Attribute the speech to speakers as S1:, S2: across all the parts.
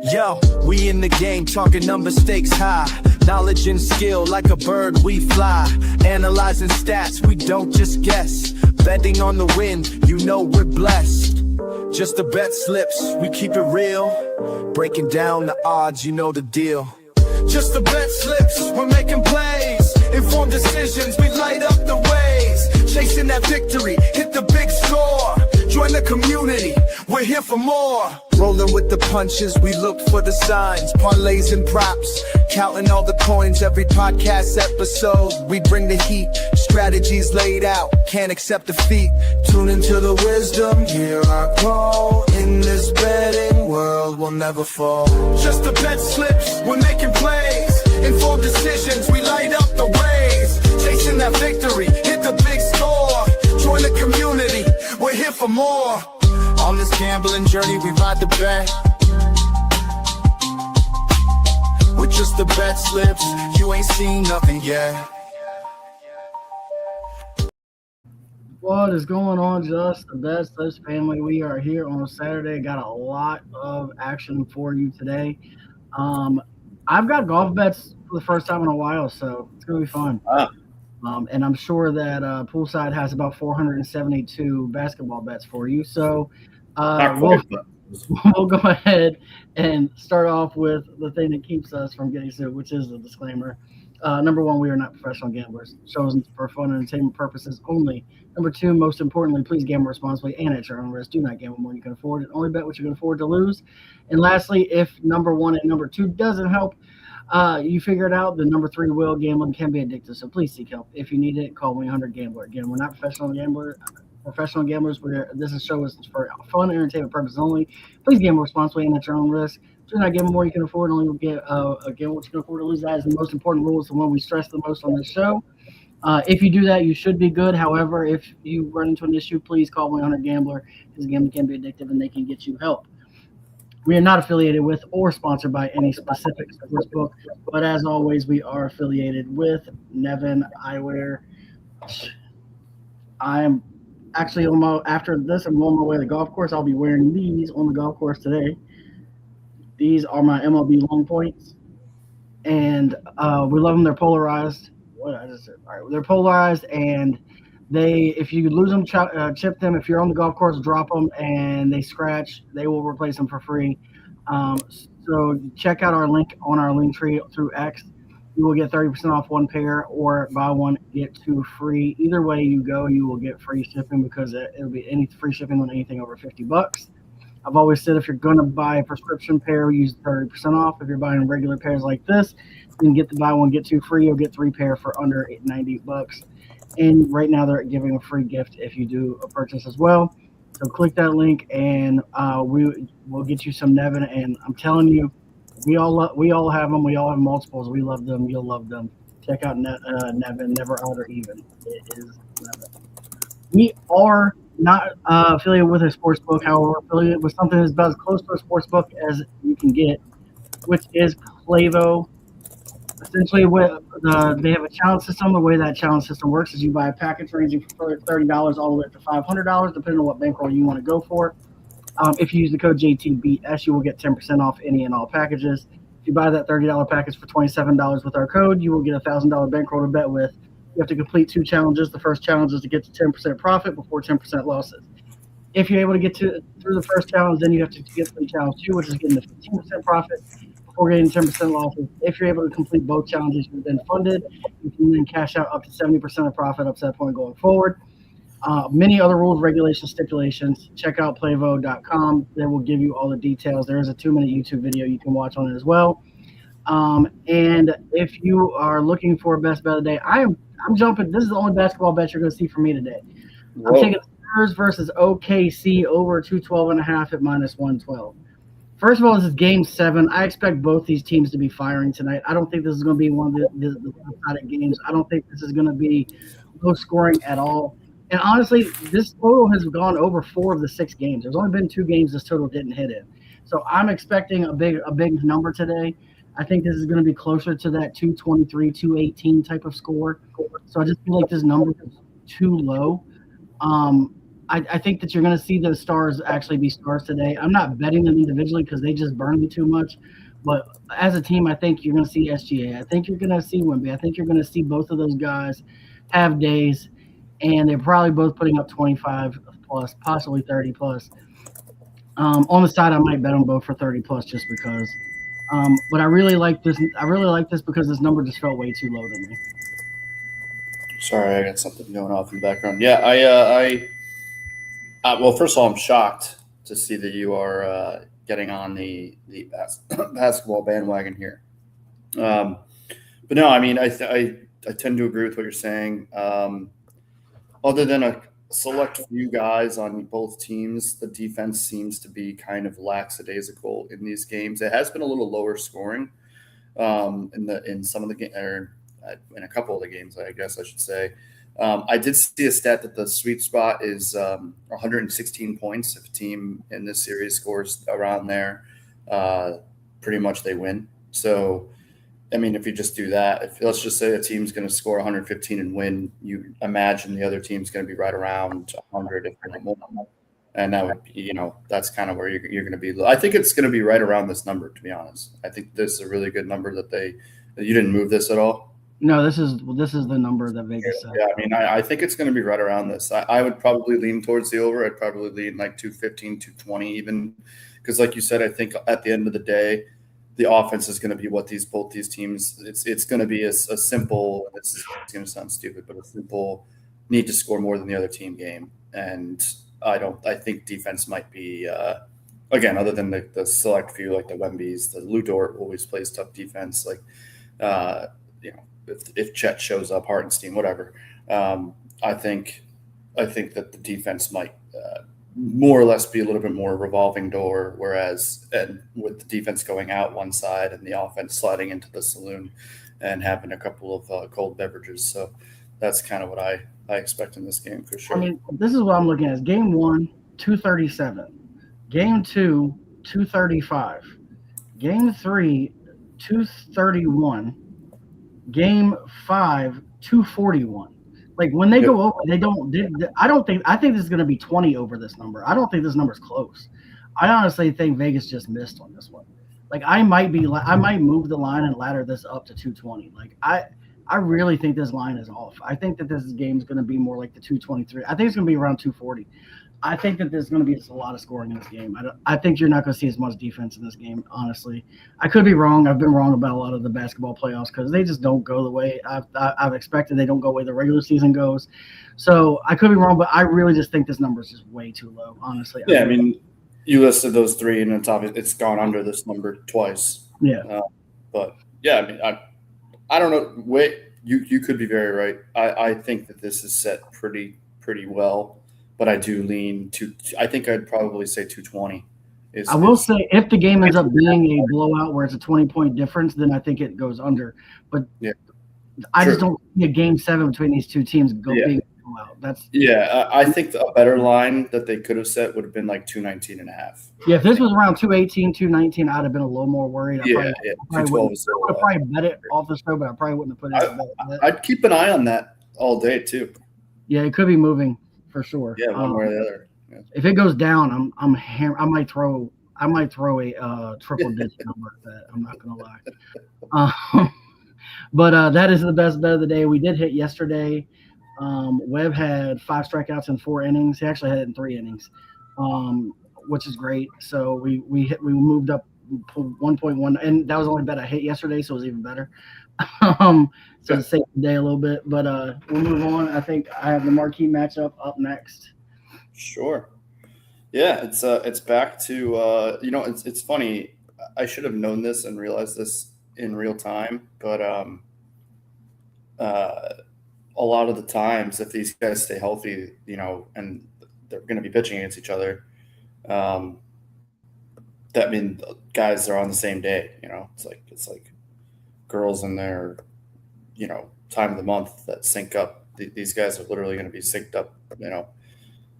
S1: Yo, we in the game, talking number stakes high. Knowledge and skill, like a bird we fly. Analyzing stats, we don't just guess. Betting on the wind, you know we're blessed. Just a bet slips, we keep it real. Breaking down the odds, you know the deal. Just a bet slips, we're making plays. Informed decisions, we light up the ways. Chasing that victory, hit the big score. Join the community, we're here for more. Rolling with the punches, we look for the signs. Parlays and props, counting all the coins. Every podcast episode, we bring the heat. Strategies laid out, can't accept defeat. Tune into the wisdom, hear our call. In this betting world, we'll never fall. Just a bet slips, we're making plays. Informed decisions, we light up the ways. Chasing that victory, hit the big score. Join the community, we're here for more. On this gambling journey, we ride the bet. With just the bet slips, you ain't seen nothing yet.
S2: What is going on, Just the Bet Slips family? We are here on a Saturday. Got a lot of action for you today. I've got golf bets for the first time in a while, so it's going to be fun. And I'm sure that Poolside has about 472 basketball bets for you. So we'll go ahead and start off with the thing that keeps us from getting sued, which is the disclaimer. Number one, we are not professional gamblers, chosen for fun and entertainment purposes only. Number two, most importantly, please gamble responsibly and at your own risk. Do not gamble more than you can afford, and only bet what you can afford to lose. And lastly, if number one and number two doesn't help, you figure it out, the number three will. Gambling can be addictive, so please seek help. If you need it, call 1-800-GAMBLER. Again, we're not professional gamblers. This show is for fun and entertainment purposes only. Please gamble responsibly and at your own risk. Do not gamble more you can afford, only get again what you can afford to lose. That is the most important rule. It's the one we stress the most on this show. If you do that, you should be good. However, if you run into an issue, please call 1-800-GAMBLER, because gambling can be addictive and they can get you help. We are not affiliated with or sponsored by any specific sportsbook, but as always, we are affiliated with Nevin Eyewear. I am actually after this, I'm on my way to the golf course. I'll be wearing these on the golf course today. These are my MLB long points, and we love them. They're polarized. What I just said. All right, they're polarized, and if you lose them, chip them. If you're on the golf course, drop them, and they scratch, they will replace them for free. So check out our link on our link tree through X. You will get 30% off one pair, or buy one, get two free. Either way you go, you will get free shipping, because it'll be any free shipping on anything over $50. I've always said if you're going to buy a prescription pair, use 30% off. If you're buying regular pairs like this, you can get the buy one, get two free. You'll get three pair for under $90. And right now they're giving a free gift if you do a purchase as well. So click that link, and we'll get you some Nevin. And I'm telling you, we all have them. We all have multiples. We love them. You'll love them. Check out Nevin, never odd or even. It is Nevin. We are not affiliated with a sports book, however, affiliated with something that's about as close to a sports book as you can get, which is Playvo. Essentially, they have a challenge system. The way that challenge system works is you buy a package ranging from $30 all the way up to $500, depending on what bankroll you want to go for. If you use the code JTBS, you will get 10% off any and all packages. If you buy that $30 package for $27 with our code, you will get a $1,000 bankroll to bet with. You have to complete two challenges. The first challenge is to get to 10% profit before 10% losses. If you're able to get through the first challenge, then you have to get through challenge two, which is getting to 15% profit before getting 10% losses. If you're able to complete both challenges, you're then funded. You can then cash out up to 70% of profit up to that point going forward. Many other rules, regulations, stipulations. Check out playvo.com. They will give you all the details. There is a 2-minute YouTube video you can watch on it as well. And if you are looking for a best bet of the day, I'm jumping. This is the only basketball bet you're going to see from me today. Whoa. I'm taking Spurs versus OKC over 212.5 at -112. First of all, this is Game 7. I expect both these teams to be firing tonight. I don't think this is going to be one of the one-sided games. I don't think this is going to be low scoring at all. And honestly, this total has gone over 4 of the 6 games. There's only been 2 games this total didn't hit in. So I'm expecting a big number today. I think this is going to be closer to that 223, 218 type of score. So I just feel like this number is too low. I think that you're going to see those stars actually be stars today. I'm not betting them individually because they just burn me too much. But as a team, I think you're going to see SGA. I think you're going to see Wemby. I think you're going to see both of those guys have days, and they're probably both putting up 25 plus, possibly 30 plus. On the side, I might bet them both for 30 plus just because. But I really like this. I really like this because this number just felt way too low to me.
S3: Sorry, I got something going off in the background. Yeah, well, first of all, I'm shocked to see that you are getting on the basketball bandwagon here. But no, I mean, I tend to agree with what you're saying. Other than a select few guys on both teams, the defense seems to be kind of lackadaisical in these games. It has been a little lower scoring in some of the game, or in a couple of the games, I guess I should say. I did see a stat that the sweet spot is 116 points. If a team in this series scores around there, pretty much they win. So, I mean, if you just do that, if let's just say a team's going to score 115 and win, you imagine the other team's going to be right around 100, if not more. And that would be, that's kind of where you're going to be. I think it's going to be right around this number, to be honest. I think this is a really good number that you didn't move this at all.
S2: No, this is the number that Vegas said.
S3: Yeah, I mean, I think it's going to be right around this. I would probably lean towards the over. I'd probably lean like 215, 220 even, because like you said, I think at the end of the day, the offense is going to be what both these teams. It's going to be a simple. It's going to sound stupid, but a simple need to score more than the other team game. And I think defense might be again, other than the select few like the Wembys, the Lou Dort always plays tough defense. Like if Chet shows up, Hartenstein, whatever. I think that the defense might more or less be a little bit more revolving door, whereas and with the defense going out one side and the offense sliding into the saloon and having a couple of cold beverages. So that's kind of what I expect in this game for sure.
S2: I mean, this is what I'm looking at. Game 1, 237. Game 2, 235. Game 3, 231. Game 5, 241. Like when they go over, I think this is going to be 20 over this number. I don't think this number's close. I honestly think Vegas just missed on this one. Like I might move the line and ladder this up to 220. Like I really think this line is off. I think that this game is going to be more like the 223. I think it's going to be around 240. I think that there's going to be a lot of scoring in this game. I think you're not going to see as much defense in this game, honestly. I could be wrong. I've been wrong about a lot of the basketball playoffs because they just don't go the way I've expected. They don't go the way the regular season goes. So I could be wrong, but I really just think this number is just way too low, honestly.
S3: Yeah, I mean, you listed those three, and it's gone under this number twice.
S2: Yeah.
S3: But, yeah, I mean, I don't know. Wait, you could be very right. I think that this is set pretty well. But I do lean to. I think I'd probably say 220.
S2: I will say if the game ends up being a blowout where it's a 20-point difference, then I think it goes under. But
S3: yeah,
S2: I just don't see a game 7 between these two teams being a blowout.
S3: I think a better line that they could have set would have been like 219 and a half.
S2: Yeah, if this was around 218, 219, I'd have been a little more worried. I would have probably bet it off the show, but I probably wouldn't have put it.
S3: I'd keep an eye on that all day too.
S2: Yeah, it could be moving. For sure.
S3: Yeah, one way or the other. Yeah.
S2: If it goes down, I might throw a triple digit number at that. I'm not gonna lie. But that is the best bet of the day. We did hit yesterday. Webb had 5 strikeouts in 4 innings. He actually had it in 3 innings, which is great. So we moved up 1.1, and that was the only bet I hit yesterday, so it was even better. So to save the day a little bit, but we'll move on. I think I have the marquee matchup up next.
S3: Sure. Yeah, it's back to it's funny. I should have known this and realized this in real time, but a lot of the times if these guys stay healthy, and they're going to be pitching against each other, that means guys are on the same day. It's like girls in their time of the month that sync up. These guys are literally going to be synced up.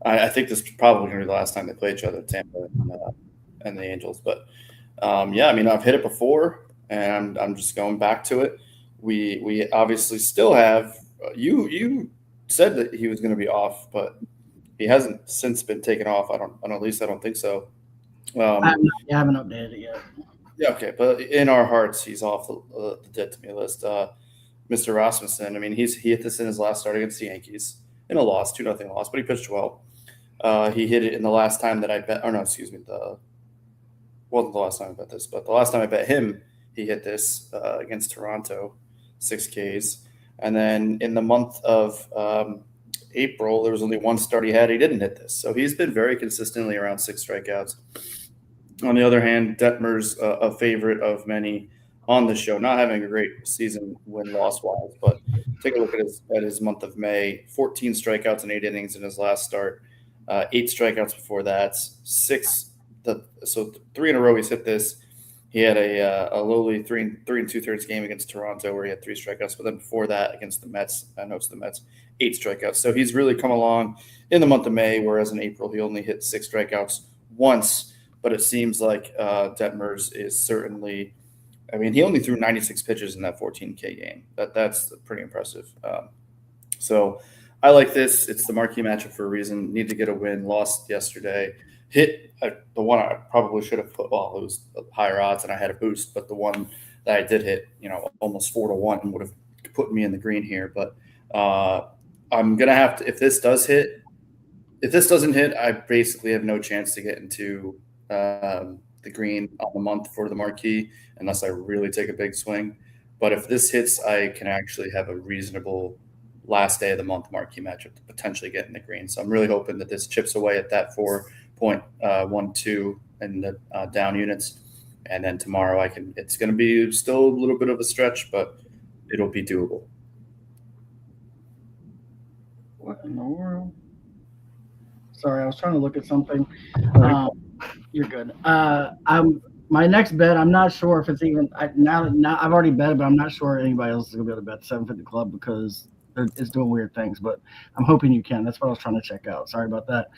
S3: I think this is probably going to be the last time they play each other, Tampa and the Angels. But I mean, I've hit it before, and I'm just going back to it. We obviously still have. You said that he was going to be off, but He hasn't since been taken off. At least I don't think so.
S2: I haven't updated it yet.
S3: Yeah, okay, but in our hearts, he's off the dead to me list. Mr. Rasmussen, I mean, he hit this in his last start against the Yankees in a loss, 2-0 loss, but he pitched well. He hit it in the last time that I bet. Oh no, excuse me, wasn't the last time I bet this, but the last time I bet him, he hit this against Toronto, 6 Ks, and then in the month of April, there was only one start he had. He didn't hit this, so he's been very consistently around 6 strikeouts. On the other hand, Detmer's a favorite of many on the show, not having a great season win-loss wise, but take a look at his month of May. 14 strikeouts and 8 innings in his last start. 8 strikeouts before that. 3 in a row he's hit this. He had a lowly 3 2/3 game against Toronto where he had 3 strikeouts, but then before that against the Mets, 8 strikeouts. So he's really come along in the month of May, whereas in April he only hit 6 strikeouts once. But it seems like Detmers is certainly – I mean, he only threw 96 pitches in that 14K game. That's pretty impressive. So I like this. It's the marquee matchup for a reason. Need to get a win. Lost yesterday. Hit the one I probably should have put – well, it was higher odds and I had a boost. But the one that I did hit, almost 4-1 would have put me in the green here. But I'm going to have to – if this doesn't hit, I basically have no chance to get into – the green on the month for the marquee unless I really take a big swing. But if this hits, I can actually have a reasonable last day of the month marquee matchup to potentially get in the green. So I'm really hoping that this chips away at that 4.12 in the down units. And then tomorrow it's going to be still a little bit of a stretch, but it'll be doable.
S2: What in the world? Sorry, I was trying to look at something. You're good. My next bet, I'm not sure if it's even now I've already bet it, but I'm not sure anybody else is gonna be able to bet 750 Club because it's doing weird things. But I'm hoping you can. That's what I was trying to check out. Sorry about that.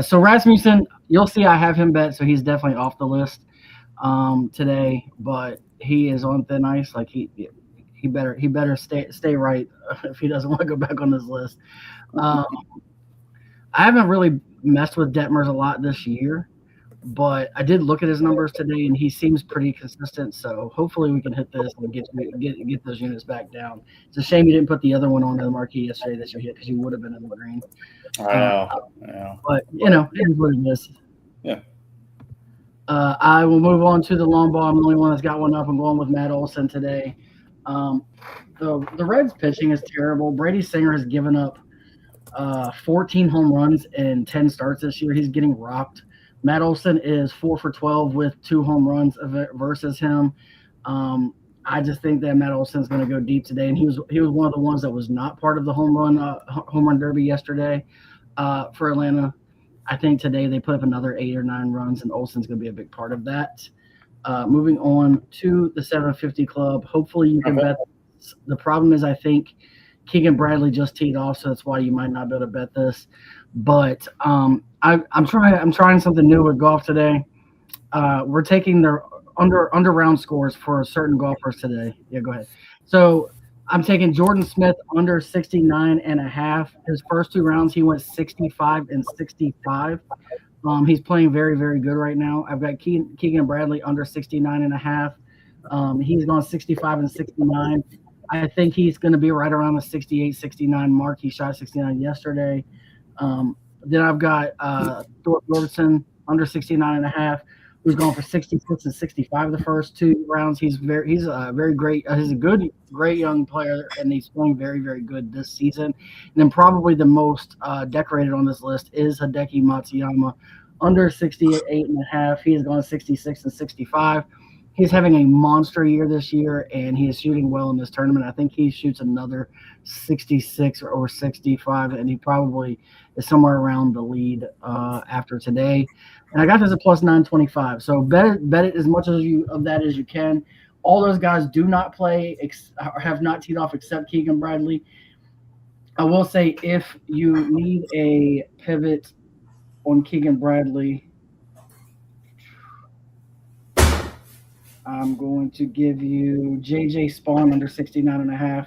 S2: So Rasmussen, you'll see I have him bet, so he's definitely off the list today. But he is on thin ice. Like he better stay right if he doesn't want to go back on this list. I haven't really messed with Detmers a lot this year, but I did look at his numbers today, and he seems pretty consistent. So hopefully we can hit this and get those units back down. It's a shame you didn't put the other one on the marquee yesterday that you hit because you would have been in the green.
S3: I know.
S2: But it is what it is.
S3: Yeah.
S2: I will move on to the long ball. I'm the only one that's got one up. I'm going with Matt Olson today. The Reds pitching is terrible. Brady Singer has given up 14 home runs in 10 starts this year. He's getting rocked. Matt Olson is 4 for 12 with 2 home runs versus him. I just think that Matt Olson is going to go deep today, and he was one of the ones that was not part of the home run derby yesterday for Atlanta. I think today they put up another 8 or 9 runs, and Olson's going to be a big part of that. Moving on to the 750 Club. Hopefully you can bet. The problem is I think Keegan Bradley just teed off, so that's why you might not be able to bet this. But I'm trying something new with golf today. We're taking their under round scores for certain golfers today. Yeah, go ahead. So I'm taking Jordan Smith under 69.5. His first 2 rounds he went 65 and 65. He's playing very, very good right now. I've got Keegan Bradley under 69.5. He's gone 65 and 69. I think he's going to be right around the 68, 69 mark. He shot 69 yesterday. Then I've got Thorpe Robertson under 69.5, who's going for 66 and 65 the first 2 rounds. He's a very great. He's a great young player, and he's playing very, very good this season. And then probably the most decorated on this list is Hideki Matsuyama, under 68.5. He has gone 66 and 65. He's having a monster year this year, and he is shooting well in this tournament. I think he shoots another 66 or 65, and he probably is somewhere around the lead after today. And I got this at plus 925. So bet it as much of that as you can. All those guys do not play or have not teed off except Keegan Bradley. I will say if you need a pivot on Keegan Bradley, I'm going to give you J.J. Spawn under 69.5.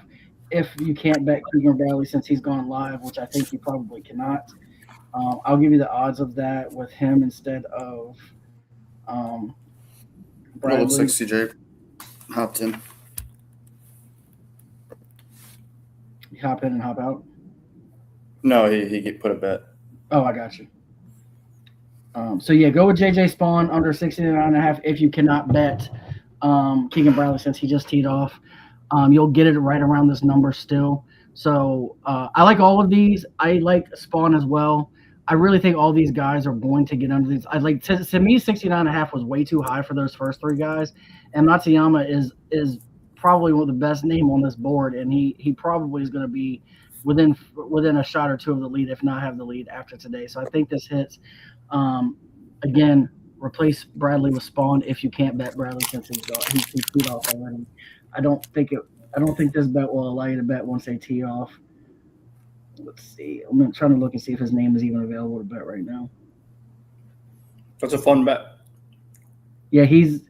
S2: If you can't bet Keegan Bradley since he's gone live, which I think you probably cannot. I'll give you the odds of that with him instead of um,
S3: It looks like
S2: Bradley.
S3: CJ hopped in.
S2: Hop in and hop out.
S3: No, he put a bet.
S2: Oh, I got you. So yeah, go with JJ Spawn under 69.5 if you cannot bet Keegan Bradley since he just teed off. You'll get it right around this number still. So I like all of these. I like Spawn as well. I really think all these guys are going to get under these. I like to me 69.5 was way too high for those first three guys, and Matsuyama is probably one of the best name on this board, and he probably is going to be within a shot or two of the lead, if not have the lead after today. So I think this hits. Again, replace Bradley with Spawn if you can't bet Bradley since he's teed off already. I don't think this bet will allow you to bet once they tee off. Let's see. I'm trying to look and see if his name is even available to bet right now.
S3: That's a fun bet.
S2: Yeah, he's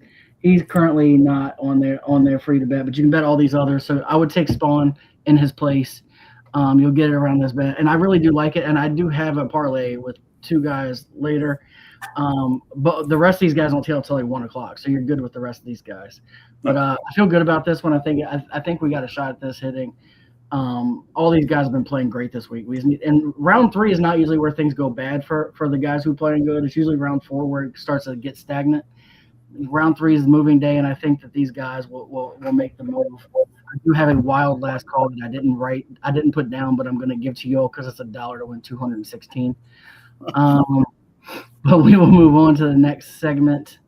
S2: currently not on there free to bet, but you can bet all these others. So I would take Spawn in his place. You'll get it around this bet, and I really do like it. And I do have a parlay with two guys later, but the rest of these guys don't tell until like 1 o'clock, so you're good with the rest of these guys. But I feel good about this one. I think we got a shot at this hitting. All these guys have been playing great this week. And round 3 is not usually where things go bad for the guys who are playing good. It's usually round 4 where it starts to get stagnant. Round 3 is moving day, and I think that these guys will make the move. I do have a wild last call that I didn't put down, but I'm going to give to you because it's $1 to win 216. But we will move on to the next segment,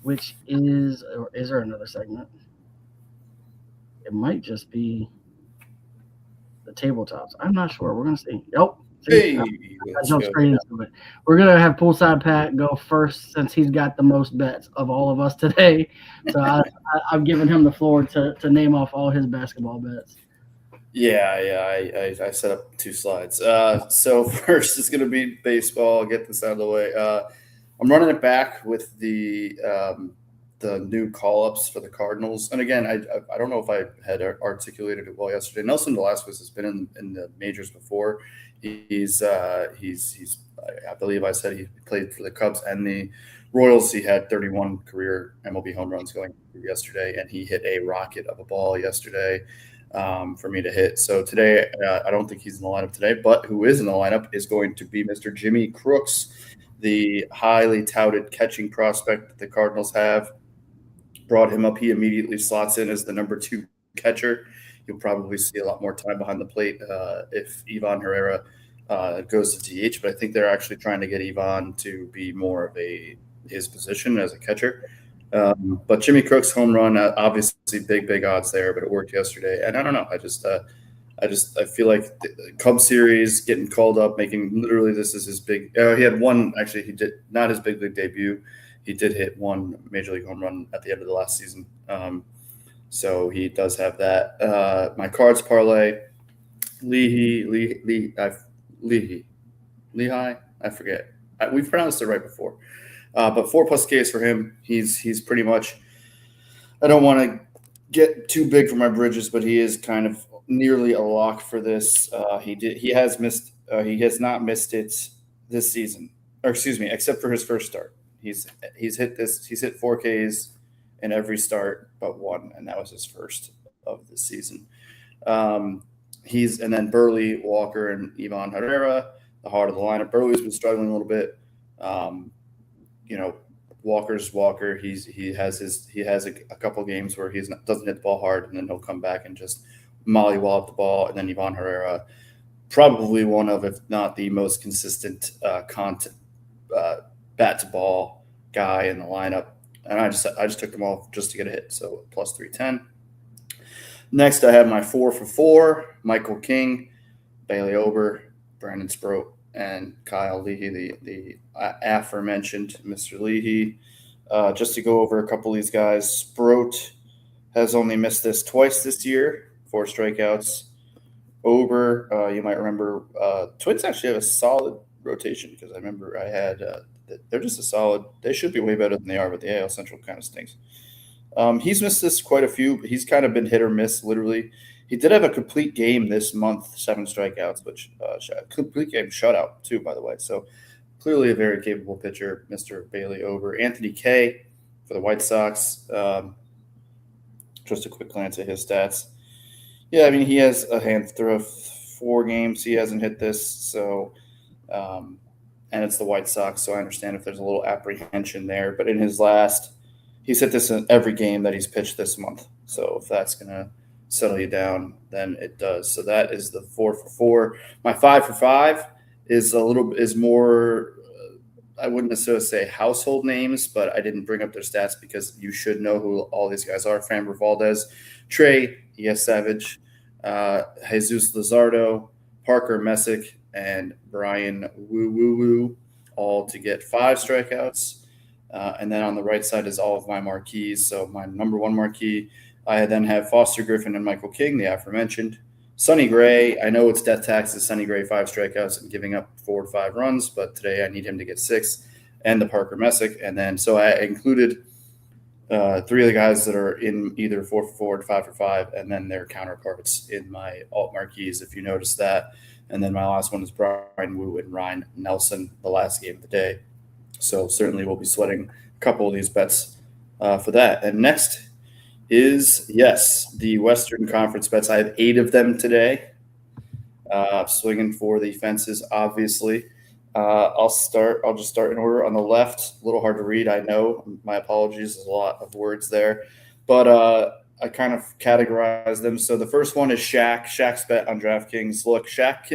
S2: which is there another segment? It might just be the tabletops. I'm not sure. We're gonna see. Yep.
S3: Hey,
S2: I jumped straight into it. We're gonna have Poolside Pat go first since he's got the most bets of all of us today. So I've given him the floor to name off all his basketball bets.
S3: Yeah. I set up 2 slides. So first is going to be baseball. I'll get this out of the way. I'm running it back with the new call-ups for the Cardinals. And again, I don't know if I had articulated it well yesterday. Nelson Velasquez has been in the majors before. He's I believe I said he played for the Cubs and the Royals. He had 31 career MLB home runs going yesterday, and he hit a rocket of a ball yesterday for me to hit. So today, I don't think he's in the lineup today, but who is in the lineup is going to be Mr. Jimmy Crooks, the highly touted catching prospect that the Cardinals have. Brought him up. He immediately slots in as the number 2 catcher. You'll probably see a lot more time behind the plate if Ivan Herrera goes to DH, but I think they're actually trying to get Ivan to be more of his position as a catcher. But Jimmy Crooks home run, obviously big odds there, but it worked yesterday. And I don't know. I feel like the Cubs series getting called up, making literally this is his big. He had one actually. He did not his big league debut. He did hit one major league home run at the end of the last season. So he does have that. My cards parlay, Lehigh. I forget. We've pronounced it right before. But 4+ Ks for him. He's pretty much. I don't want to get too big for my bridges, but he is kind of nearly a lock for this. He has not missed it this season, or excuse me, except for his first start. He's hit 4 Ks in every start but one, and that was his first of the season. And then Burley, Walker, and Ivan Herrera, the heart of the lineup. Burley's been struggling a little bit. Walker's Walker. He has a couple games where doesn't hit the ball hard, and then he'll come back and just mollywop the ball. And then Ivan Herrera, probably one of, if not the most consistent bat to ball guy in the lineup. And I just took them all just to get a hit. So plus 310. Next, I have my 4 for 4: Michael King, Bailey Ober, Brandon Sproat, and Kyle Lehigh, the aforementioned Mr. Lehigh. Just to go over a couple of these guys, Sproat has only missed this twice this year, 4 strikeouts. Ober, you might remember, Twins actually have a solid rotation because I remember I had they're just a solid. They should be way better than they are, but the AL Central kind of stinks. He's missed this quite a few, but he's kind of been hit or miss, literally. He did have a complete game this month, 7 strikeouts, which complete game shutout too, by the way. So clearly a very capable pitcher, Mr. Bailey Ober. Anthony Kay for the White Sox. Just a quick glance at his stats. Yeah, I mean, he has a handful of 4 games. He hasn't hit this, so and it's the White Sox, so I understand if there's a little apprehension there. But in his last, he's hit this in every game that he's pitched this month. So if that's gonna settle you down, then it does. So that is the 4 for 4. My 5 for 5 is more. I wouldn't necessarily say household names, but I didn't bring up their stats because you should know who all these guys are. Framber Valdez, Trey Savage, Jesus Luzardo, Parker Messick, and Brian Woo, all to get 5 strikeouts. And then on the right side is all of my marquees. So my number 1 marquee, I then have Foster Griffin and Michael King, the aforementioned. Sonny Gray, I know it's death taxes. Sonny Gray, 5 strikeouts and giving up 4 to 5 runs, but today I need him to get 6. And the Parker Messick. And then so I included 3 of the guys that are in either 4 for 4 to 5 for 5, and then their counterparts in my alt marquees, if you notice that. And then my last one is Brian Woo and Ryan Nelson, the last game of the day. So certainly we'll be sweating a couple of these bets for that. And next is, yes, the Western Conference bets. I have 8 of them today. Swinging for the fences, obviously. I'll just start in order. On the left, a little hard to read, I know. My apologies. There's a lot of words there. But I kind of categorize them. So the first one is Shaq. Shaq's bet on DraftKings. Look, Shaq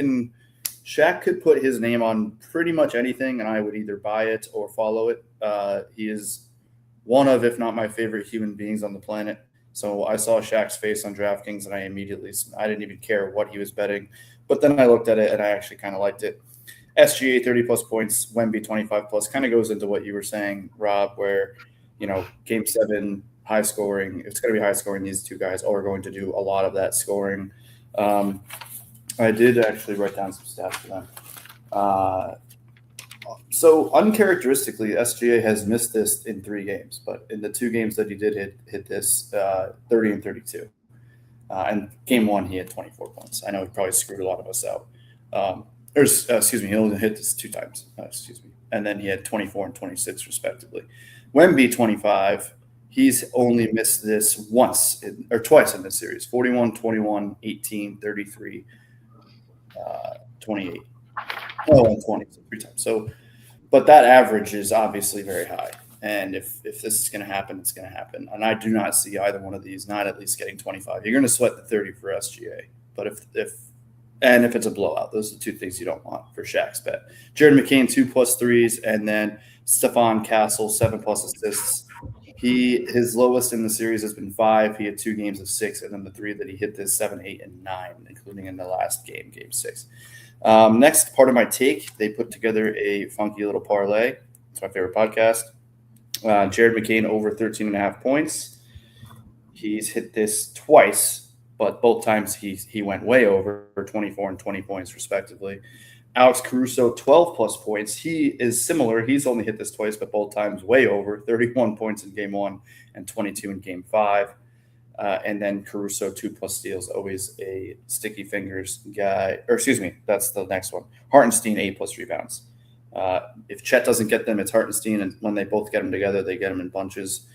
S3: could put his name on pretty much anything, and I would either buy it or follow it. He is one of, if not my favorite human beings on the planet. So I saw Shaq's face on DraftKings, and I didn't even care what he was betting. But then I looked at it, and I actually kind of liked it. SGA 30-plus points, Wemby 25-plus, kind of goes into what you were saying, Rob, where, Game 7, high scoring. It's going to be high scoring. These 2 guys are going to do a lot of that scoring. I did actually write down some stats for them. So uncharacteristically, SGA has missed this in 3 games, but in the 2 games that he did hit this, 30 and 32. And game 1, he had 24 points. I know he probably screwed a lot of us out. He only hit this 2 times. And then he had 24 and 26 respectively. Wemby 25. He's only missed this twice in this series. 41, 21, 18, 33, 28. And 20, so 3 times. So, but that average is obviously very high. And if this is going to happen, it's going to happen. And I do not see either one of these not at least getting 25. You're going to sweat the 30 for SGA. But if it's a blowout, those are the 2 things you don't want for Shaq's bet. Jared McCain, 2+ threes, and then Stephon Castle, 7+ assists. His lowest in the series has been 5. He had 2 games of 6, and then the 3 that he hit this 7, 8, and 9, including in the last game 6. Next part of my take, they put together a funky little parlay. It's my favorite podcast. Jared McCain over 13.5 points. He's hit this twice, but both times he went way over, 24 and 20 points respectively. Alex Caruso, 12+ points. He is similar. He's only hit this twice, but both times way over, 31 points in game 1 and 22 in game 5. And then Caruso, 2+ steals, always a sticky fingers guy. Or excuse me, that's the next one. Hartenstein, 8+ rebounds. If Chet doesn't get them, it's Hartenstein, and when they both get them together, they get them in bunches.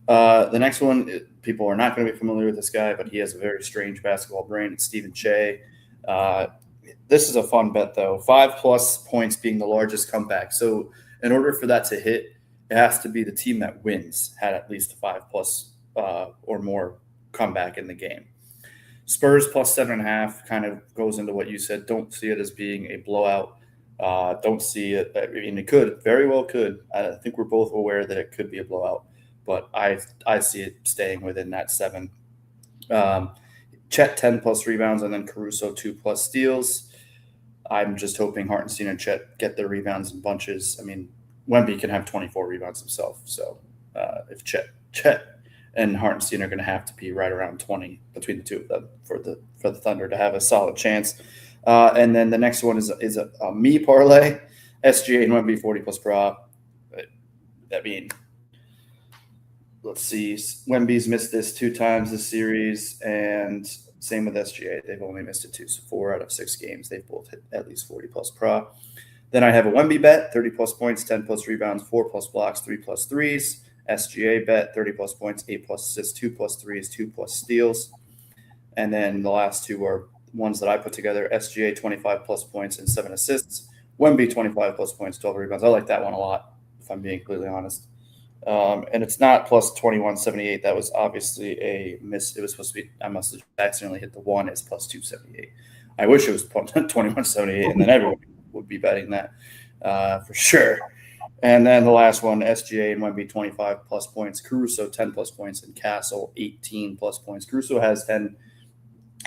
S3: The next one, people are not going to be familiar with this guy, but he has a very strange basketball brain. It's Stephen Che. This is a fun bet, though. 5+ points being the largest comeback. So in order for that to hit, it has to be the team that wins had at least a 5+ or more comeback in the game. Spurs +7.5 kind of goes into what you said. Don't see it as being a blowout. Don't see it. I mean, it could, very well could. I think we're both aware that it could be a blowout, but I see it staying within that 7. Chet 10+ rebounds, and then Caruso 2+ steals. I'm just hoping Hartenstein and Chet get their rebounds in bunches. I mean, Wemby can have 24 rebounds himself. So if Chet and Hartenstein are going to have to be right around 20 between the 2 of them for the Thunder to have a solid chance. And then the next one is a me parlay. SGA and Wemby 40+ prop. I mean, let's see, Wemby's missed this 2 times this series, and same with SGA. They've only missed it 2, so 4 out of 6 games. They've both hit at least 40-plus pra. Then I have a Wemby bet, 30-plus points, 10-plus rebounds, 4-plus blocks, 3-plus threes. SGA bet, 30-plus points, 8-plus assists, 2-plus threes, 2-plus steals. And then the last 2 are ones that I put together. SGA, 25-plus points and 7 assists. Wemby, 25-plus points, 12 rebounds. I like that one a lot, if I'm being completely honest. And it's not plus 21.78. That was obviously a miss. It was supposed to be – I must have accidentally hit the 1. It's plus 278. I wish it was 21.78, and then everyone would be betting that for sure. And then the last one, SGA and Wemby, 25-plus points. Caruso, 10-plus points. And Castle, 18-plus points. Caruso has 10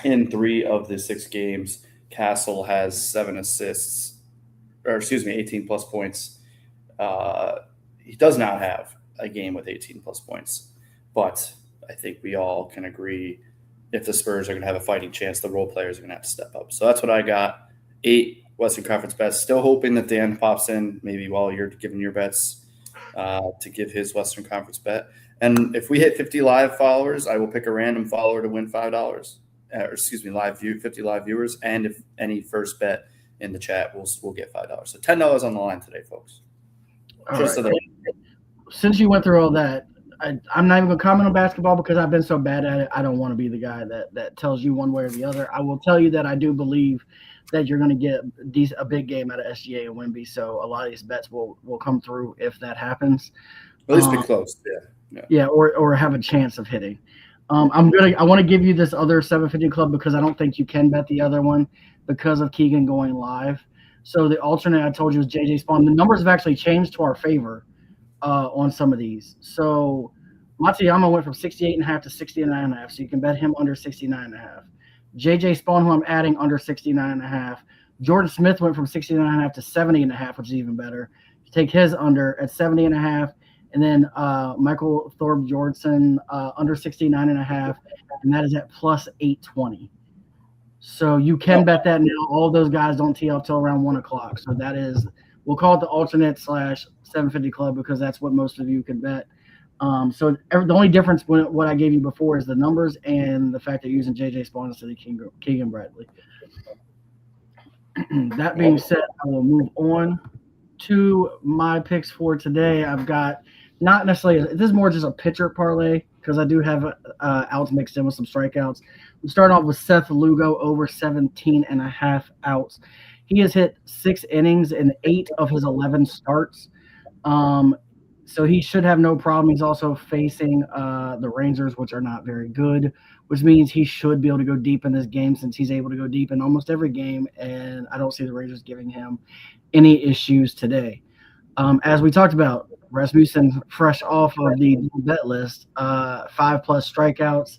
S3: in 3 of the 6 games. Castle has 7 assists – 18-plus points. He does not have a game with 18-plus points. But I think we all can agree if the Spurs are going to have a fighting chance, the role players are going to have to step up. So that's what I got. 8 Western Conference bets. Still hoping that Dan pops in maybe while you're giving your bets to give his Western Conference bet. And if we hit 50 live followers, I will pick a random follower to win $5. 50 live viewers. And if any first bet in the chat, we'll get $5. So $10 on the line today, folks.
S2: Since you went through all that, I'm not even going to comment on basketball because I've been so bad at it. I don't want to be the guy that tells you one way or the other. I will tell you that I do believe that you're going to get a big game out of SGA and Wemby. So a lot of these bets will come through if that happens.
S3: At least be close.
S2: Yeah, or have a chance of hitting. I want to give you this other 750 club because I don't think you can bet the other one because of Keegan going live. So the alternate I told you was JJ Spawn. The numbers have actually changed to our favor on some of these. So Matsuyama went from 68.5 to 69.5. So you can bet him under 69.5. JJ Spawn, who I'm adding, under 69.5. Jordan Smith went from 69.5 to 70.5, which is even better. You take his under at 70.5. And then Michael Thorpe Jordan under 69.5, and that is at plus 820. So you can bet that now. All those guys don't tee off till around 1 o'clock. So that is, we'll call it the alternate / 750 club because that's what most of you can bet. So the only difference with what I gave you before is the numbers and the fact that you're using JJ Spawn instead of Keegan Bradley. That being said, I will move on to my picks for today. I've got not necessarily – this is more just a pitcher parlay because I do have outs mixed in with some strikeouts. We start off with Seth Lugo over 17.5 outs. He has hit 6 innings in 8 of his 11 starts. So he should have no problem. He's also facing the Rangers, which are not very good, which means he should be able to go deep in this game since he's able to go deep in almost every game, and I don't see the Rangers giving him any issues today. As we talked about, Rasmussen, fresh off of the bet list, 5+ strikeouts.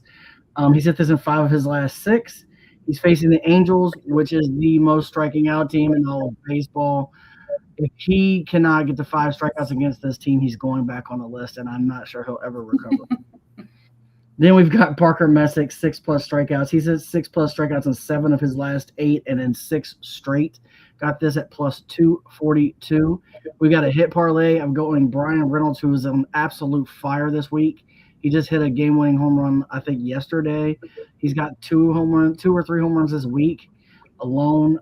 S2: He's hit this in 5 of his last 6. He's facing the Angels, which is the most striking out team in all of baseball. If he cannot get the 5 strikeouts against this team, he's going back on the list, and I'm not sure he'll ever recover. Then we've got Parker Messick, 6+ strikeouts. He's hit 6+ strikeouts in 7 of his last 8 and in 6 straight. Got this at plus 242. We got a hit parlay. I'm going Brian Reynolds, who is on absolute fire this week. He just hit a game-winning home run, I think, yesterday. He's got 2 or 3 home runs this week alone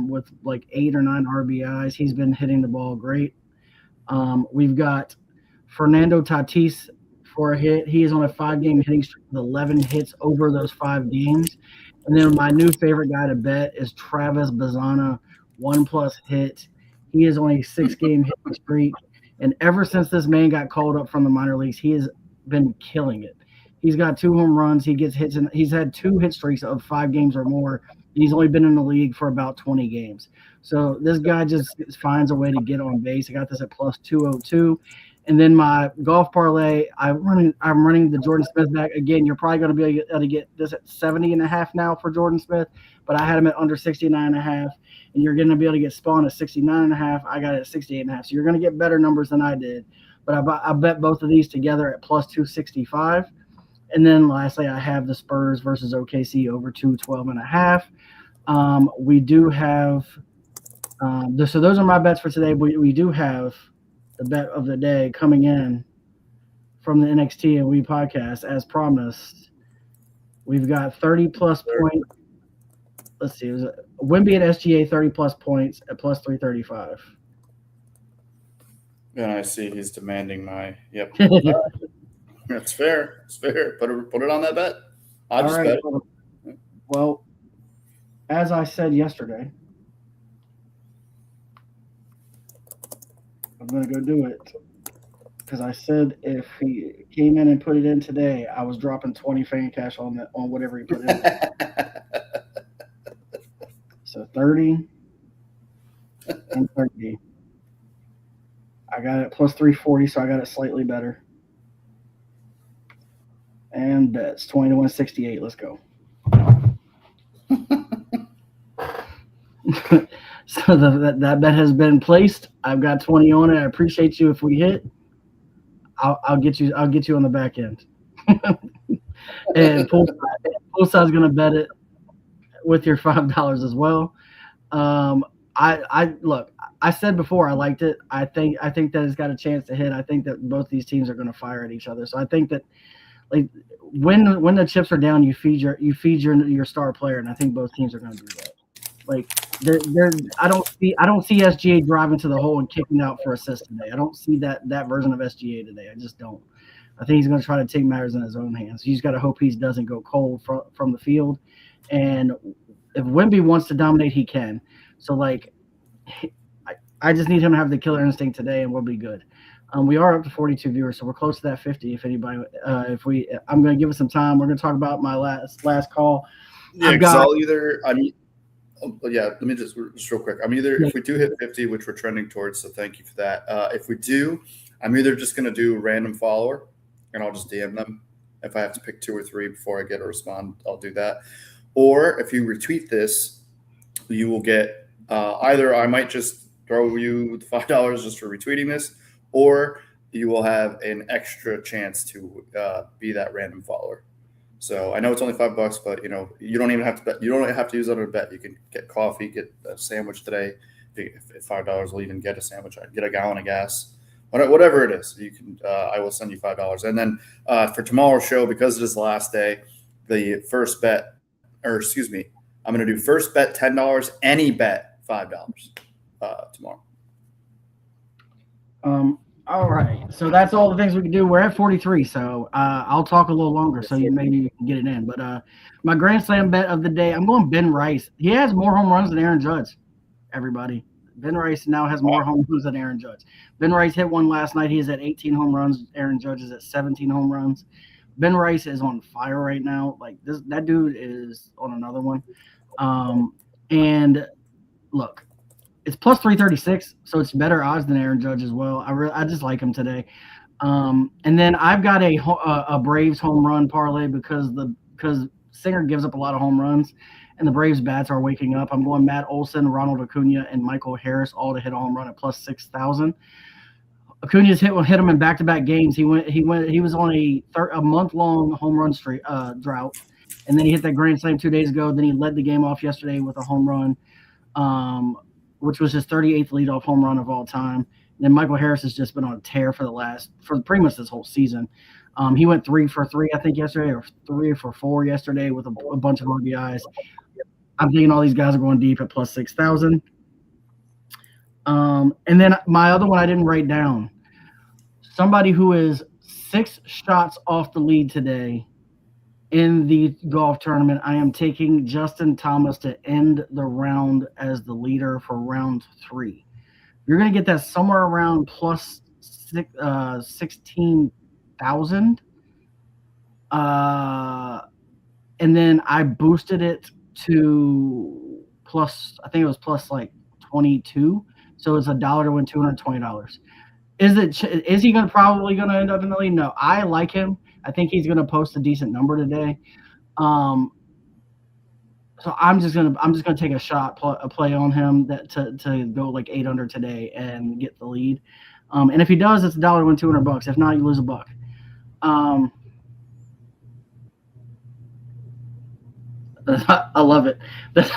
S2: with like 8 or 9 RBIs. He's been hitting the ball great. We've got Fernando Tatis for a hit. He is on a 5-game hitting streak with 11 hits over those 5 games. And then my new favorite guy to bet is Travis Bazzana, 1+ hit. He is on a 6-game hitting streak. And ever since this man got called up from the minor leagues, he has been killing it. He's got 2 home runs. He gets hits, and he's had 2 hit streaks of 5 games or more. He's only been in the league for about 20 games. So this guy just finds a way to get on base. I got this at plus 202. And then my golf parlay, I'm running the Jordan Smith back. Again, you're probably going to be able to get this at 70.5 now for Jordan Smith, but I had him at under 69.5, and you're going to be able to get Spawn at 69.5. I got it at 68.5. So you're going to get better numbers than I did. But I bet both of these together at plus 265. And then lastly, I have the Spurs versus OKC over 212.5. We do have so those are my bets for today. We do have the bet of the day coming in from the NXT and We podcast, as promised. We've got 30-plus points. Let's see. It was Wimby at SGA, 30-plus points at plus 335.
S3: And I see he's demanding my – yep. That's fair. It's fair. Put it on that bet. I just bet it.
S2: Well, as I said yesterday, I'm going to go do it. Because I said if he came in and put it in today, I was dropping 20 fan cash on whatever he put in. So 30 and 30. I got it plus 340, so I got it slightly better. And bets 20 to 168. Let's go. So that bet has been placed. I've got 20 on it. I appreciate you if we hit. I'll get you on the back end. And Poolside's going to bet it with your $5 as well. I look. I said before I liked it. I think that it's got a chance to hit. I think that both these teams are going to fire at each other. So I think that like when the chips are down, you feed your star player, and I think both teams are going to do that. Like I don't see SGA driving to the hole and kicking out for assist today. I don't see that version of SGA today. I just don't. I think he's going to try to take matters in his own hands. He's got to hope he doesn't go cold from the field. And if Wemby wants to dominate, he can. So like, I just need him to have the killer instinct today, and we'll be good. We are up to 42 viewers, so we're close to that 50. If anybody, I'm going to give it some time. We're going to talk about my last call.
S3: Yeah, because let me just real quick. If we do hit 50, which we're trending towards, so thank you for that. If we do, I'm either just going to do random follower, and I'll just DM them. If I have to pick 2 or 3 before I get a respond, I'll do that. Or if you retweet this, you will get either I might just throw you the $5 just for retweeting this, or you will have an extra chance to be that random follower. So I know it's only $5, but you don't even have to bet. You don't have to use it on a bet. You can get coffee, get a sandwich today. If $5 will even get a sandwich, get a gallon of gas, whatever it is. You can. I will send you $5, and then for tomorrow's show, because it is the last day, the first bet, I'm going to do first bet $10, any bet $5 tomorrow.
S2: All right. So that's all the things we can do. We're at 43, so I'll talk a little longer so maybe you can get it in. But my Grand Slam bet of the day, I'm going Ben Rice. He has more home runs than Aaron Judge, everybody. Ben Rice now has more home runs than Aaron Judge. Ben Rice hit one last night. He's at 18 home runs. Aaron Judge is at 17 home runs. Ben Rice is on fire right now. Like that dude is on another one. And look, it's plus 336, so it's better odds than Aaron Judge as well. I just like him today. And then I've got a Braves home run parlay because Singer gives up a lot of home runs, and the Braves bats are waking up. I'm going Matt Olson, Ronald Acuna, and Michael Harris all to hit a home run at plus 6,000. Acuna's hit him in back-to-back games. He was on a month-long home run streak drought, and then he hit that grand slam 2 days ago. Then he led the game off yesterday with a home run, which was his 38th leadoff home run of all time. And then Michael Harris has just been on a tear for pretty much this whole season. He went 3 for 3, I think, yesterday, or 3 for 4 yesterday with a bunch of RBIs. I'm thinking all these guys are going deep at plus 6,000. And then my other one I didn't write down. Somebody who is 6 shots off the lead today in the golf tournament. I am taking Justin Thomas to end the round as the leader for round 3. You're going to get that somewhere around plus 16,000. And then I boosted it to plus, I think it was plus like 22. So it's $1 to win $220. Is he probably going to end up in the lead? No, I like him. I think he's going to post a decent number today. So I'm just gonna take a play on him to go like 8 under today and get the lead. And if he does, it's $1 to win $200. If not, you lose $1. I love it. That's,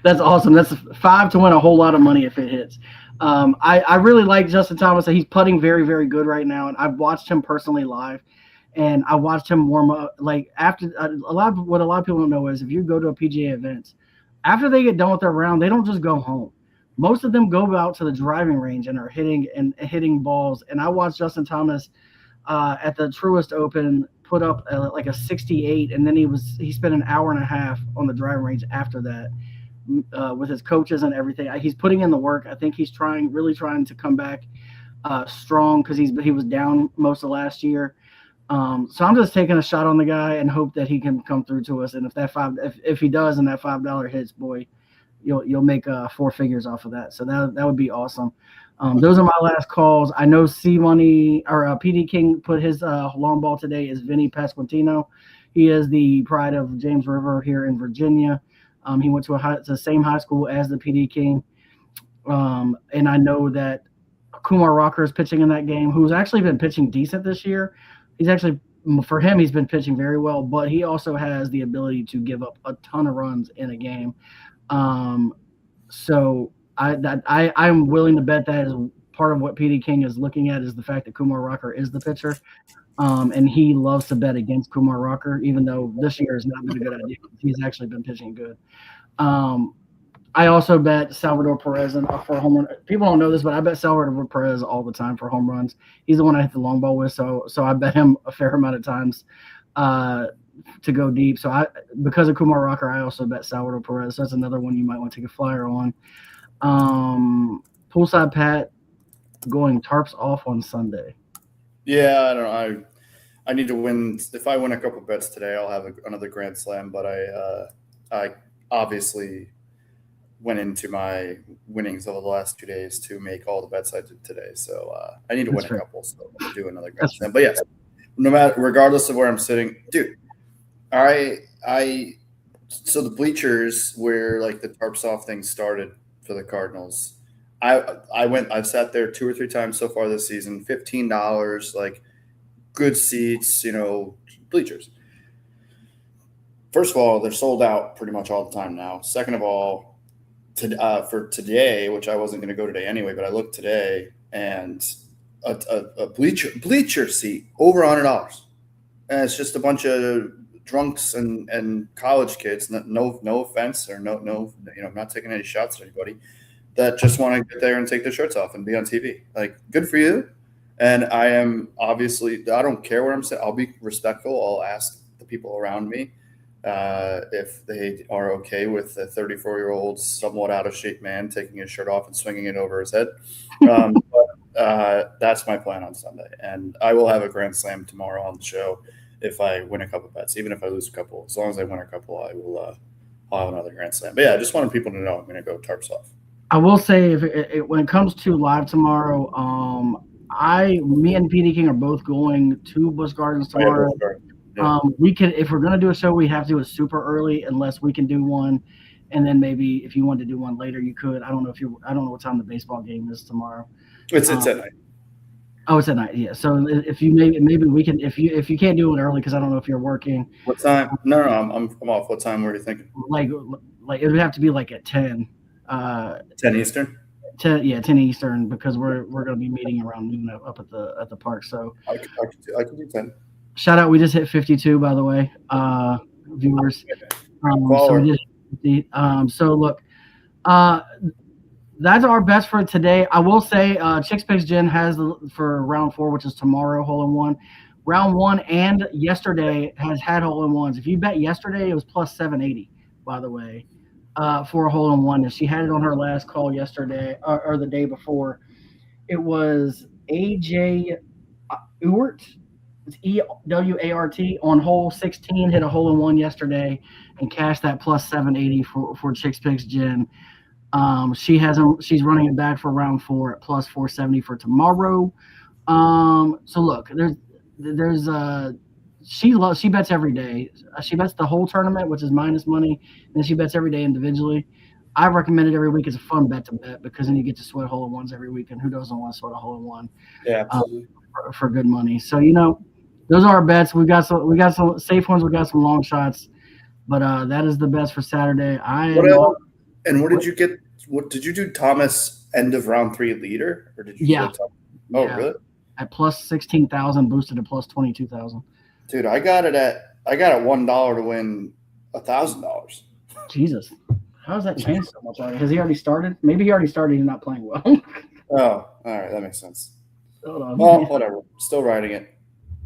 S2: that's awesome. That's 5 to win a whole lot of money if it hits. I really like Justin Thomas. He's putting very, very good right now, and I've watched him personally live, and I watched him warm up. Like after what a lot of people don't know is if you go to a PGA event, after they get done with their round, they don't just go home. Most of them go out to the driving range and are hitting balls. And I watched Justin Thomas at the Truist Open put up like a 68, and then he spent an hour and a half on the driving range after that with his coaches and everything. He's putting in the work. I think he's really trying to come back strong because he was down most of last year. So I'm just taking a shot on the guy and hope that he can come through to us. And if he does and that $5 hits, boy, you'll make 4 figures off of that. So that would be awesome. Those are my last calls. I know C Money or PD King put his long ball today is Vinny Pasquantino. He is the pride of James River here in Virginia. He went to the same high school as the PD King. And I know that Kumar Rocker is pitching in that game, who's actually been pitching decent this year. He's been pitching very well, but he also has the ability to give up a ton of runs in a game. So I'm willing to bet that is part of what PD King is looking at is the fact that Kumar Rocker is the pitcher. And he loves to bet against Kumar Rocker, even though this year has not been a good idea. He's actually been pitching good. I also bet Salvador Perez for a home run. People don't know this, but I bet Salvador Perez all the time for home runs. He's the one I hit the long ball with, so I bet him a fair amount of times to go deep. So because of Kumar Rocker, I also bet Salvador Perez. So that's another one you might want to take a flyer on. Poolside Pat going tarps off on Sunday.
S3: Yeah, I don't know. I need to win. If I win a couple bets today, I'll have another Grand Slam. But I obviously went into my winnings over the last 2 days to make all the bets I did today. So I need to win a couple. So I'll do another Grand Slam. But yes, regardless of where I'm sitting, dude. So the bleachers where like the tarps off thing started for the Cardinals. I've sat there 2 or 3 times so far this season. $15, like good seats, bleachers. First of all, they're sold out pretty much all the time now. Second of all, for today, which I wasn't going to go today anyway, but I looked today and a bleacher seat over $100, and it's just a bunch of drunks and college kids. No offense or no, I'm not taking any shots at anybody that just want to get there and take their shirts off and be on TV. Like, good for you. And I am obviously, I don't care where I'm sitting. I'll be respectful. I'll ask the people around me if they are okay with a 34-year-old, somewhat out of shape man taking his shirt off and swinging it over his head. But that's my plan on Sunday. And I will have a Grand Slam tomorrow on the show if I win a couple bets, even if I lose a couple. As long as I win a couple, I'll have another Grand Slam. But yeah, I just wanted people to know I'm going to go tarps off.
S2: I will say, when it comes to live tomorrow, me and PD King are both going to Busch Gardens tomorrow. Yeah. We can, if we're gonna do a show, we have to do it super early, unless we can do one, and then maybe if you want to do one later, you could. I don't know what time the baseball game is tomorrow.
S3: It's at night.
S2: Oh, it's at night. Yeah. So if you maybe we can, if you can't do it early, because I don't know if you're working.
S3: What time? No, I'm off. What time were you thinking?
S2: Like it would have to be like at 10.
S3: 10 Eastern.
S2: 10 Eastern, because we're going to be meeting around noon up at the park. So
S3: I could do 10.
S2: Shout out, we just hit 52, by the way, viewers. So look, that's our best for today. I will say, Chicks Picks Gin has for round 4, which is tomorrow, hole-in-one. Round 1 and yesterday has had hole-in-ones. If you bet yesterday, it was plus 780, by the way. For a hole-in-one, and she had it on her last call yesterday or the day before. It was AJ Ewart, it's Ewart, on hole 16, hit a hole-in-one yesterday and cashed that plus 780 for Chicks Picks Gin. She's running it back for round 4 at plus 470 for tomorrow. So look, she bets every day. She bets the whole tournament, which is minus money, and she bets every day individually. I recommend it every week. It's a fun bet to bet, because then you get to sweat hole-in-ones every week, and who doesn't want to sweat a hole-in-one?
S3: Yeah, absolutely.
S2: For good money. So those are our bets. We got some safe ones. We got some long shots. But that is the best for Saturday.
S3: What did you get? What did you do, Thomas? End of round 3 leader, or did you?
S2: Yeah.
S3: Oh,
S2: Yeah.
S3: really?
S2: At plus 16,000, boosted to plus 22,000.
S3: Dude, I got $1 to win $1,000.
S2: Jesus, how has that changed so much? Has he already started? Maybe he already started. He's not playing well.
S3: Oh, all right, that makes sense.
S2: Hold on.
S3: Well, whatever. Still riding it.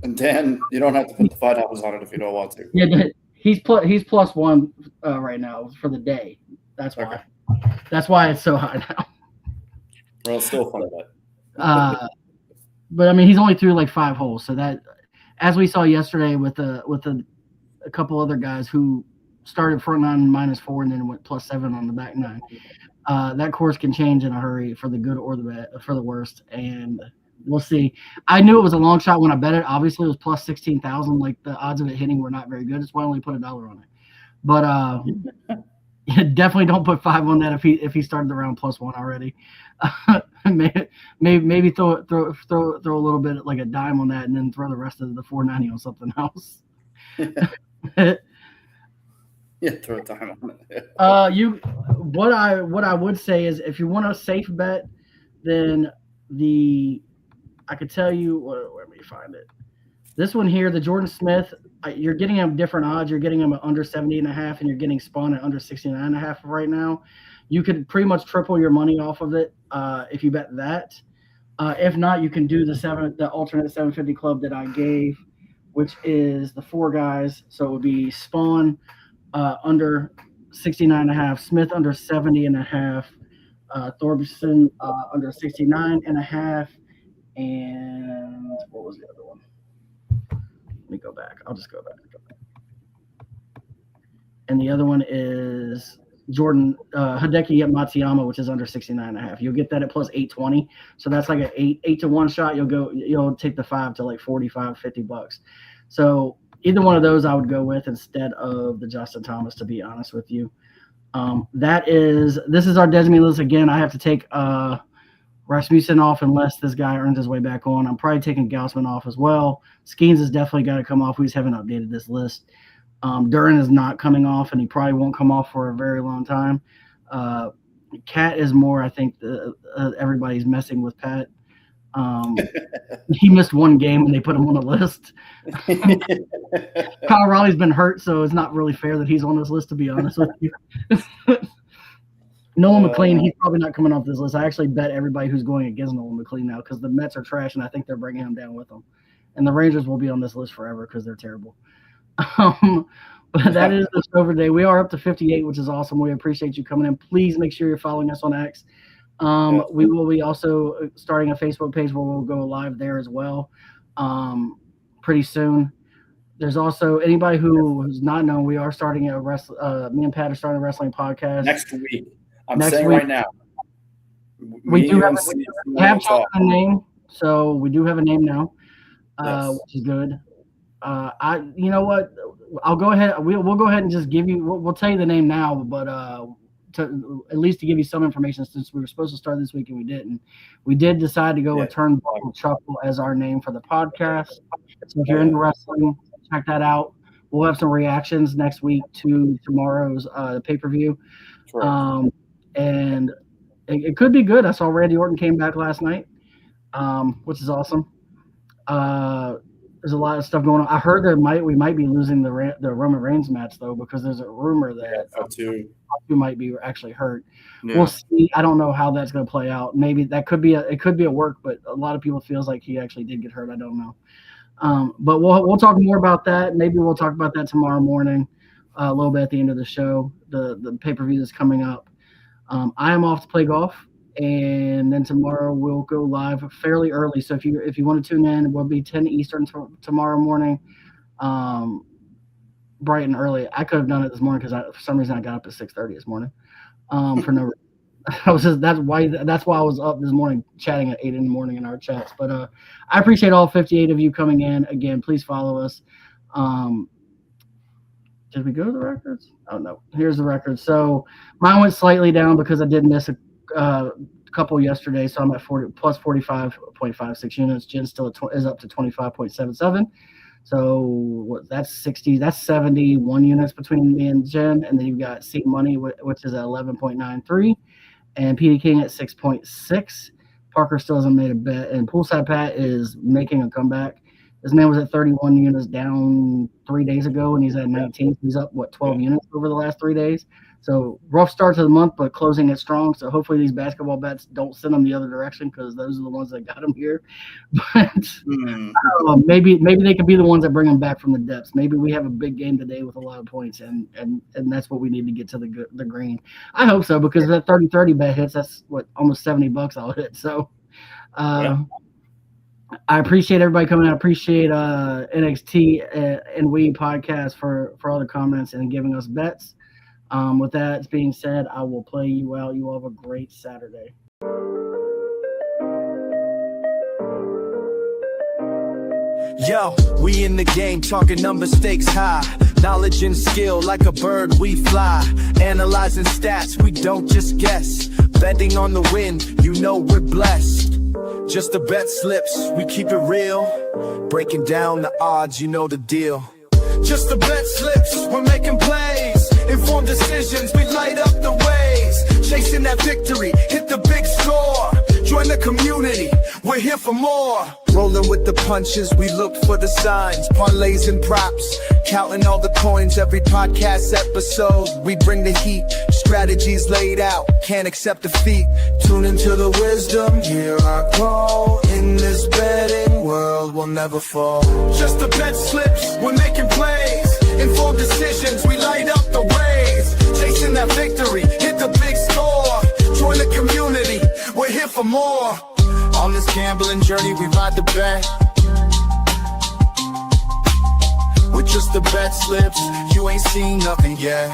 S3: And Dan, you don't have to put the $5 on it if you don't want to.
S2: Yeah, he's plus 1 right now for the day. That's why.
S3: Okay.
S2: That's why it's so high now.
S3: Well, it's still a fun bet.
S2: But I mean, he's only through like 5 holes, so that, as we saw yesterday with a couple other guys who started front 9 -4 and then went +7 on the back 9. That course can change in a hurry for the good or for the worst, and we'll see. I knew it was a long shot when I bet it. Obviously, it was plus 16,000. Like, the odds of it hitting were not very good. That's why I only put $1 on it. But definitely don't put 5 on that if he started the round +1 already. maybe throw a little bit like a dime on that, and then throw the rest of the 490 on something else.
S3: Yeah, throw a dime on it.
S2: What I would say is, if you want a safe bet, then I could tell you, let me find it. This one here, the Jordan Smith, you're getting him different odds. You're getting him at under 70.5, and you're getting Spawn at under 69.5 right now. You could pretty much triple your money off of it if you bet that. If not, you can do the alternate 750 club that I gave, which is the 4 guys. So it would be Spawn under 69.5, Smith under 70.5, Thorbjorn under 69.5, and what was the other one? Let me go back. I'll just go back. And the other one is Jordan Hideki at Matsuyama, which is under 69.5. You'll get that at plus 820. So that's like an 8 to 1 shot. You'll take the 5 to like $45-$50. So either one of those I would go with instead of the Justin Thomas, to be honest with you. This is our designated list. Again, I have to take Rasmussen off unless this guy earns his way back on. I'm probably taking Gaussman off as well. Skeens has definitely got to come off. We just haven't updated this list. Duran is not coming off, and he probably won't come off for a very long time. Cat is more, I think, everybody's messing with Pat. He missed 1 game and they put him on the list. Kyle Raleigh's been hurt, so it's not really fair that he's on this list, to be honest with you. Nolan McLean, he's probably not coming off this list. I actually bet everybody who's going against Nolan McLean now, because the Mets are trash, and I think they're bringing him down with them. And the Rangers will be on this list forever because they're terrible. But that is the show for today. We are up to 58, which is awesome. We appreciate you coming in. Please make sure you're following us on X. We will be also starting a Facebook page where we'll go live there as well pretty soon. There's also anybody who's not known, we are starting me and Pat are starting a wrestling podcast
S3: next week. Right now.
S2: We have chosen a name, so we do have a name now, which is good. You know what? I'll go ahead. We'll go ahead and just give you. We'll tell you the name now, but at least to give you some information, since we were supposed to start this week and we didn't. We did decide to go with Turnbuckle Chuckle as our name for the podcast. So if you're into wrestling, check that out. We'll have some reactions next week to tomorrow's pay-per-view. Sure. And it could be good. I saw Randy Orton came back last night, which is awesome. There's a lot of stuff going on. I heard we might be losing the Roman Reigns match, though, because there's a rumor that Fatu might be actually hurt. Yeah. We'll see. I don't know how that's going to play out. Maybe it could be a work, but a lot of people feels like he actually did get hurt. I don't know. But we'll talk more about that. Maybe we'll talk about that tomorrow morning, a little bit at the end of the show. The pay-per-view that's coming up. I am off to play golf, and then tomorrow we'll go live fairly early. So if you want to tune in, we'll be 10 Eastern tomorrow morning, bright and early. I could have done it this morning because for some reason I got up at 6:30 this morning. For no reason. That's why I was up this morning chatting at 8 in the morning in our chats. But I appreciate all 58 of you coming in. Again, please follow us. Did we go to the records? Oh, no. Here's the records. So mine went slightly down because I did miss a couple yesterday, so I'm at plus 45.56 units. Jen still is up to 25.77. So that's 60, that's 71 units between me and Jen. And then you've got C Money, which is at 11.93, and PD King at 6.6. Parker still hasn't made a bet, and Poolside Pat is making a comeback. This man was at 31 units down 3 days ago, and he's at 19. He's up, 12 units over the last 3 days. So rough start to the month, but closing it strong. So hopefully these basketball bets don't send them the other direction, because those are the ones that got him here. But maybe they could be the ones that bring him back from the depths. Maybe we have a big game today with a lot of points, and that's what we need to get to the green. I hope so, because if that 30-30 bet hits, that's almost $70 I'll hit. So I appreciate everybody coming out. I appreciate NXT and We podcast for all the comments and giving us bets. With that being said, I will play you out. You all have a great Saturday.
S1: Yo, we in the game, talking number stakes high. Knowledge and skill, like a bird we fly. Analyzing stats, we don't just guess. Betting on the win, you know we're blessed. Just the bet slips, we keep it real. Breaking down the odds, you know the deal. Just the bet slips, we're making plays. Informed decisions, we light up the ways. Chasing that victory, hit the big score. Join the community, we're here for more. Rolling with the punches, we look for the signs. Parlays and props, counting all the coins. Every podcast episode, we bring the heat. Strategies laid out, can't accept defeat. Tune into the wisdom, hear our call. In this betting world, we'll never fall. Just the bet slips, we're making plays. Informed decisions, we light up the ways. Chasing that victory, hit the big score. Join the community, we're here for more. On this gambling journey, we ride the bet. With just the bet slips, you ain't seen nothing yet.